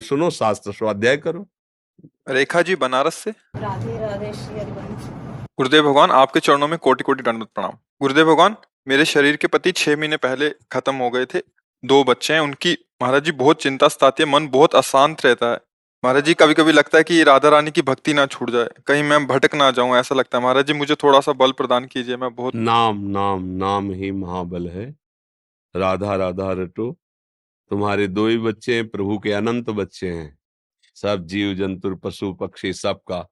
सुनो, शास्त्र स्वाध्याय करो। रेखा जी बनारस से। राधे राधे श्री हरिवंश। गुरुदेव भगवान आपके चरणों में कोटि कोटि दंडवत प्रणाम। गुरुदेव भगवान, मेरे शरीर के पति 6 महीने पहले खत्म हो गए थे। 2 बच्चे हैं, उनकी महाराज जी बहुत चिंता सताती है, मन बहुत अशांत रहता है। महाराज जी कभी कभी लगता है कि राधा रानी की भक्ति ना छूट जाए, कहीं मैं भटक ना जाऊं, ऐसा लगता है। महाराज जी मुझे थोड़ा सा बल प्रदान कीजिए, मैं बहुत। नाम नाम नाम ही महाबल है। राधा राधा रटो। तुम्हारे दो ही बच्चे हैं, प्रभु के अनंत बच्चे हैं। सब जीव जंतु पशु पक्षी सबका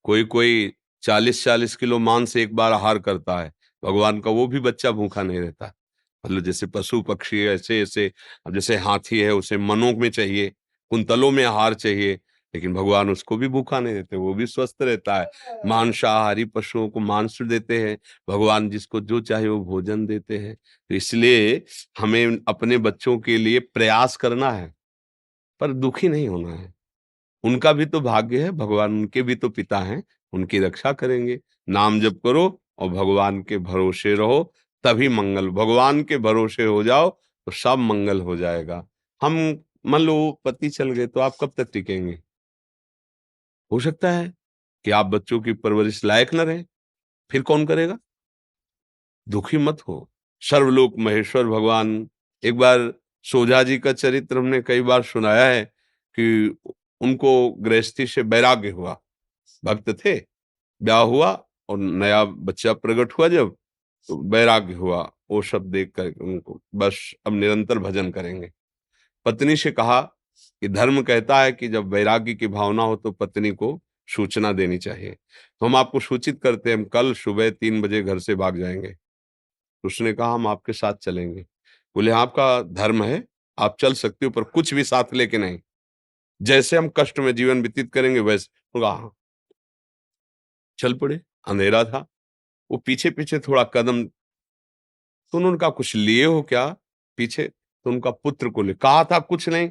कोई कोई 40-40 किलो मांस एक बार आहार करता है। भगवान का वो भी बच्चा भूखा नहीं रहता। मतलब जैसे पशु पक्षी ऐसे ऐसे, अब जैसे हाथी है उसे मनों में चाहिए, कुंतलों में आहार चाहिए, लेकिन भगवान उसको भी भूखा नहीं देते, वो भी स्वस्थ रहता है। मांसाहारी पशुओं को मांस देते हैं, भगवान जिसको जो चाहे वो भोजन देते हैं। तो इसलिए हमें अपने बच्चों के लिए प्रयास करना है, पर दुखी नहीं होना है। उनका भी तो भाग्य है, भगवान उनके भी तो पिता हैं, उनकी रक्षा करेंगे। नाम जप करो और भगवान के भरोसे रहो, तभी मंगल। भगवान के भरोसे हो जाओ तो सब मंगल हो जाएगा। हम मान लो पति चल गए तो आप कब तक टिकेंगे? हो सकता है कि आप बच्चों की परवरिश लायक न रहे, फिर कौन करेगा? दुखी मत हो। सर्वलोक महेश्वर भगवान, एक बार सोझा जी का चरित्र हमने कई बार सुनाया है कि उनको गृहस्थी से वैराग्य हुआ। भक्त थे, ब्याह हुआ और नया बच्चा प्रकट हुआ, जब तो वैराग्य हुआ। वो सब देख कर उनको बस अब निरंतर भजन करेंगे। पत्नी से कहा कि धर्म कहता है कि जब वैराग्य की भावना हो तो पत्नी को सूचना देनी चाहिए। तो हम आपको सूचित करते हैं, हम कल सुबह 3 बजे घर से भाग जाएंगे। उसने कहा हम आपके साथ चलेंगे। बोले आपका धर्म है, आप चल सकते हो, पर कुछ भी साथ लेके नहीं। जैसे हम कष्ट में जीवन व्यतीत करेंगे वैसे। तो कहा हाँ। चल पड़े। अंधेरा था, वो पीछे पीछे थोड़ा कदम, तो उन्होंने कहा कुछ लिए हो क्या पीछे? तो उनका पुत्र को ले, कहा था कुछ नहीं।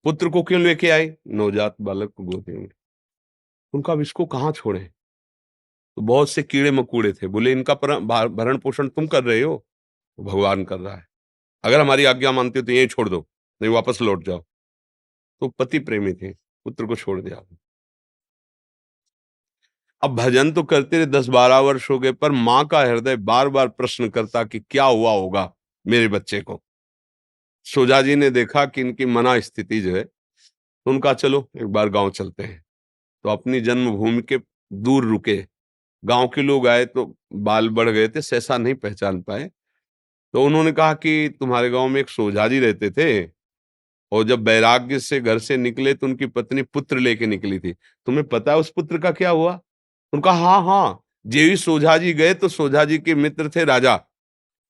पुत्र को क्यों लेके आई? नवजात बालक को गोदी में। उनका अब इसको कहाँ छोड़े? तो बहुत से कीड़े मकोड़े थे। बोले इनका भरण पोषण तुम कर रहे हो? भगवान कर रहा है। अगर हमारी आज्ञा मानते हो तो यहीं छोड़ दो, नहीं वापस लौट जाओ। तो पति प्रेमी थे, पुत्र को छोड़ दिया। अब भजन तो करते रहे, 10-12 वर्ष हो गए, पर माँ का हृदय बार बार प्रश्न करता कि क्या हुआ होगा मेरे बच्चे को। सोजा जी ने देखा कि इनकी मना स्थिति जो है, तो उनका चलो एक बार गांव चलते हैं। तो अपनी जन्मभूमि के दूर रुके। गांव के लोग आए तो बाल बढ़ गए थे, सहसा नहीं पहचान पाए। तो उन्होंने कहा कि तुम्हारे गांव में एक सोझा जी रहते थे, और जब वैराग्य से घर से निकले तो उनकी पत्नी पुत्र लेके निकली थी। तुम्हें पता है उस पुत्र का क्या हुआ? उनका हाँ हाँ, जेवी सोझा जी गए तो सोझा जी के मित्र थे राजा,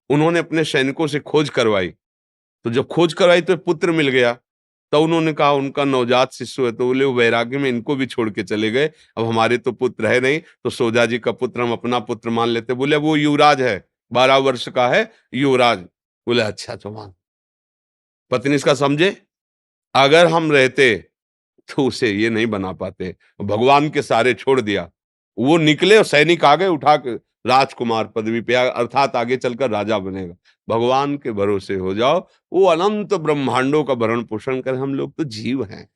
उन्होंने अपने सैनिकों से खोज करवाई। तो जब खोज करवाई तो पुत्र मिल गया। तो उन्होंने कहा उनका नवजात शिशु है। तो बोले वो वैराग्य में इनको भी छोड़ के चले गए, अब हमारे तो पुत्र है नहीं, तो सोझा जी का पुत्र हम अपना पुत्र मान लेते। बोले वो युवराज है, 12 वर्ष का है युवराज। बोले अच्छा तो मान। पत्नी इसका समझे, अगर हम रहते तो उसे ये नहीं बना पाते। भगवान के सारे छोड़ दिया, वो निकले और सैनिक आ गए उठा के, राजकुमार पदवी पे अर्थात आगे चलकर राजा बनेगा। भगवान के भरोसे हो जाओ, वो अनंत ब्रह्मांडों का भरण पोषण करे। हम लोग तो जीव हैं,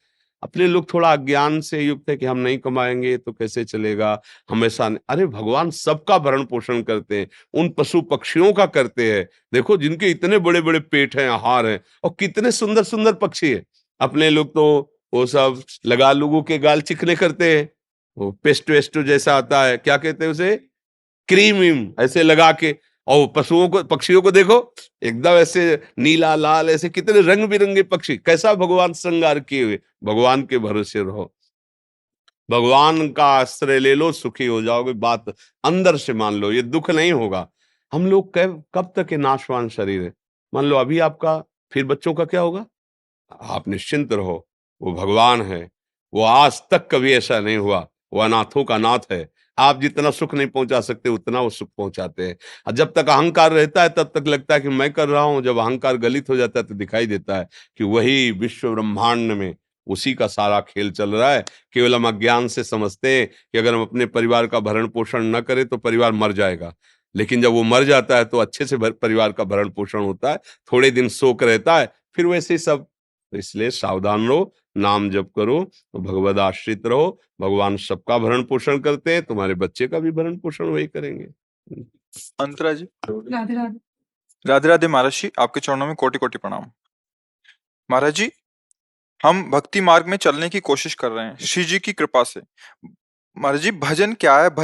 अपने लोग थोड़ा अज्ञान से युक्त है कि हम नहीं कमाएंगे तो कैसे चलेगा, हमेशा नहीं। अरे भगवान सबका भरण पोषण करते हैं, उन पशु पक्षियों का करते हैं। देखो जिनके इतने बड़े बड़े पेट हैं, आहार हैं, और कितने सुंदर सुंदर पक्षी है। अपने लोग तो वो सब लगा लोगों के गाल चिकने करते हैं, वो पेस्टो वेस्टो जैसा आता है, क्या कहते हैं उसे, क्रीम वीम ऐसे लगा के। और पशुओं को पक्षियों को देखो, एकदम ऐसे नीला लाल, ऐसे कितने रंग बिरंगे पक्षी, कैसा भगवान श्रृंगार किए हुए। भगवान के भरोसे रहो, भगवान का आश्रय ले लो, सुखी हो जाओगे। बात अंदर से मान लो, ये दुख नहीं होगा। हम लोग कब तक ये नाशवान शरीर है। मान लो अभी आपका, फिर बच्चों का क्या होगा? आप निश्चिंत रहो, वो भगवान है, वो आज तक कभी ऐसा नहीं हुआ। वो अनाथों का नाथ है। आप जितना सुख नहीं पहुंचा सकते उतना वो सुख पहुंचाते हैं। और जब तक अहंकार रहता है तब तक लगता है कि मैं कर रहा हूं, जब अहंकार गलित हो जाता है तो दिखाई देता है कि वही विश्व ब्रह्मांड में उसी का सारा खेल चल रहा है। केवल हम अज्ञान से समझते हैं कि अगर हम अपने परिवार का भरण पोषण न करें तो परिवार मर जाएगा, लेकिन जब वो मर जाता है तो अच्छे से परिवार का भरण पोषण होता है। थोड़े दिन शोक रहता है, फिर वैसे ही सब। तो इसलिए सावधान रहो, नाम जप करो तो भगवद आश्रित रहो, भगवान सबका भरण पोषण करते हैं, तुम्हारे बच्चे का भी भरण पोषण वही करेंगे। अंतरा जी। राधे राधे। राधे राधे महाराज जी, आपके चरणों में कोटि कोटि प्रणाम। महाराज जी, हम भक्ति मार्ग में चलने की कोशिश कर रहे हैं श्री जी की कृपा से। महाराज जी, भजन क्या है? भजन